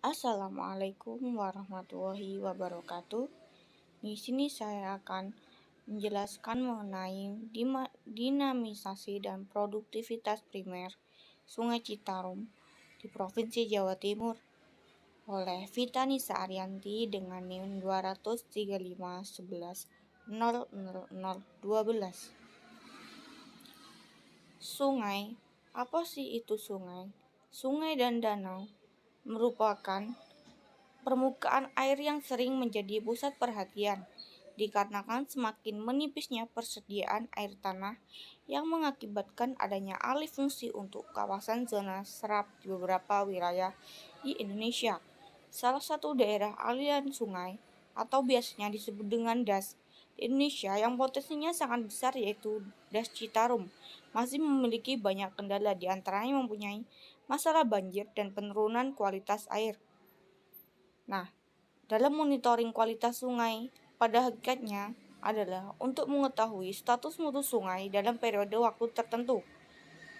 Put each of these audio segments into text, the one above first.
Assalamualaikum warahmatullahi wabarakatuh. Di sini saya akan menjelaskan mengenai dinamisasi dan produktivitas primer Sungai Citarum di Provinsi Jawa Timur oleh Vita Nisa Arianti dengan NIM 23511000012. Sungai, apa sih itu sungai? Sungai dan danau merupakan permukaan air yang sering menjadi pusat perhatian, dikarenakan semakin menipisnya persediaan air tanah yang mengakibatkan adanya alih fungsi untuk kawasan zona serap di beberapa wilayah di Indonesia. Salah satu daerah aliran sungai atau biasanya disebut dengan DAS di Indonesia yang potensinya sangat besar yaitu DAS Citarum masih memiliki banyak kendala, di antaranya mempunyai masalah banjir dan penurunan kualitas air. Nah, dalam monitoring kualitas sungai pada hakikatnya adalah untuk mengetahui status mutu sungai dalam periode waktu tertentu.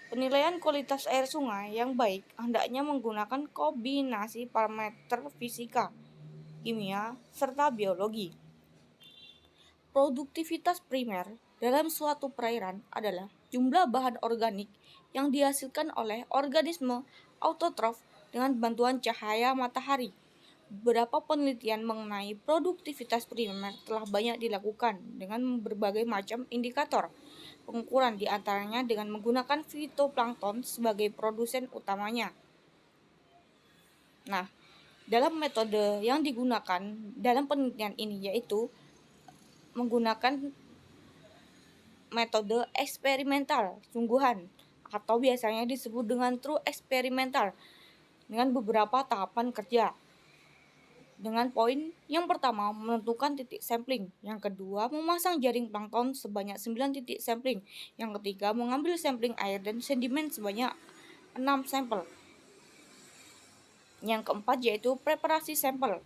Penilaian kualitas air sungai yang baik hendaknya menggunakan kombinasi parameter fisika, kimia, serta biologi. Produktivitas primer dalam suatu perairan adalah jumlah bahan organik yang dihasilkan oleh organisme autotrof dengan bantuan cahaya matahari. Beberapa penelitian mengenai produktivitas primer telah banyak dilakukan dengan berbagai macam indikator pengukuran, di antaranya dengan menggunakan fitoplankton sebagai produsen utamanya. Nah, dalam metode yang digunakan dalam penelitian ini yaitu menggunakan metode eksperimental sungguhan atau biasanya disebut dengan true eksperimental dengan beberapa tahapan kerja. Dengan poin yang pertama menentukan titik sampling, yang kedua memasang jaring plankton sebanyak 9 titik sampling, yang ketiga mengambil sampling air dan sedimen sebanyak 6 sampel. Yang keempat yaitu preparasi sampel.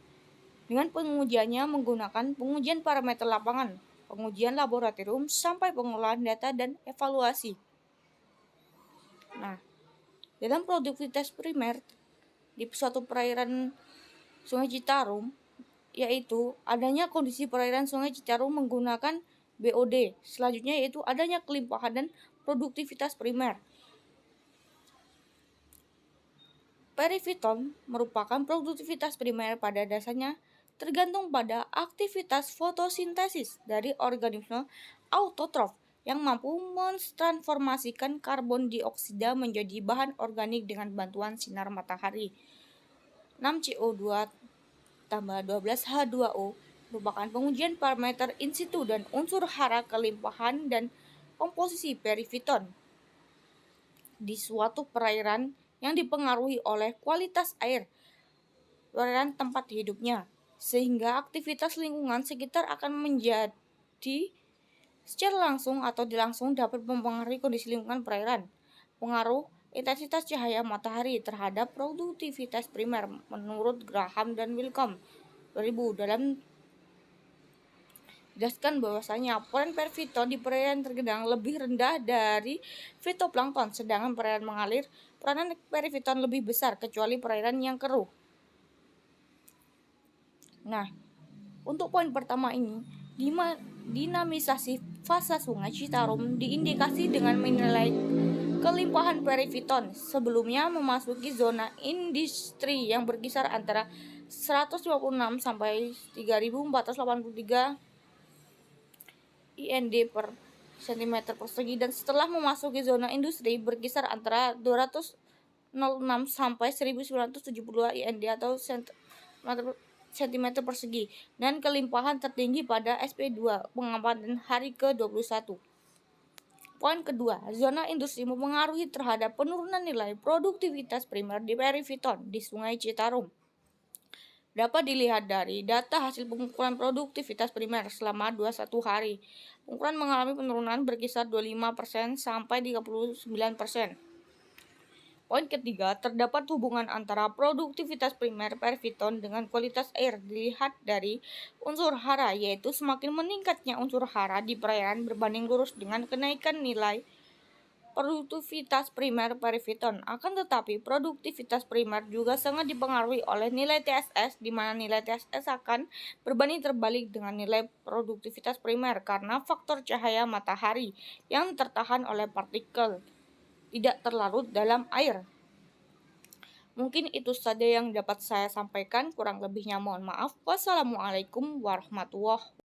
Dengan pengujiannya menggunakan pengujian parameter lapangan, pengujian laboratorium sampai pengolahan data dan evaluasi. Nah, dalam produktivitas primer di suatu perairan Sungai Citarum, yaitu adanya kondisi perairan Sungai Citarum menggunakan BOD. Selanjutnya yaitu adanya kelimpahan dan produktivitas primer. Perifiton merupakan produktivitas primer pada dasarnya tergantung pada aktivitas fotosintesis dari organisme autotrof yang mampu mentransformasikan karbon dioksida menjadi bahan organik dengan bantuan sinar matahari. 6CO2 tambah 12H2O merupakan pengujian parameter in situ dan unsur hara kelimpahan dan komposisi perifiton di suatu perairan yang dipengaruhi oleh kualitas air perairan tempat hidupnya, sehingga aktivitas lingkungan sekitar akan menjadi secara langsung atau langsung dapat mempengaruhi kondisi lingkungan perairan. Pengaruh intensitas cahaya matahari terhadap produktivitas primer menurut Graham dan Willcombe 2000 dalam jelaskan bahwasanya poren perifiton di perairan tergenang lebih rendah dari fitoplankton, sedangkan perairan mengalir peranan perifiton lebih besar kecuali perairan yang keruh. Nah, untuk poin pertama ini, dinamisasi fasa Sungai Citarum diindikasi dengan menilai kelimpahan perifiton sebelumnya memasuki zona industri yang berkisar antara 156 sampai 3483 IND per cm persegi, dan setelah memasuki zona industri berkisar antara 206 sampai 1972 IND atau cm persegi, dan kelimpahan tertinggi pada SP2 pengamatan hari ke-21. Poin kedua, zona industri mempengaruhi terhadap penurunan nilai produktivitas primer di perifiton di Sungai Citarum. Dapat dilihat dari data hasil pengukuran produktivitas primer selama 21 hari. Pengukuran mengalami penurunan berkisar 25% sampai 39%. Poin ketiga, terdapat hubungan antara produktivitas primer perifiton dengan kualitas air dilihat dari unsur hara, yaitu semakin meningkatnya unsur hara di perairan berbanding lurus dengan kenaikan nilai produktivitas primer periviton. Akan tetapi, produktivitas primer juga sangat dipengaruhi oleh nilai TSS, di mana nilai TSS akan berbanding terbalik dengan nilai produktivitas primer karena faktor cahaya matahari yang tertahan oleh partikel tidak terlarut dalam air. Mungkin itu saja yang dapat saya sampaikan, kurang lebihnya mohon maaf. Wassalamualaikum warahmatullahi wabarakatuh.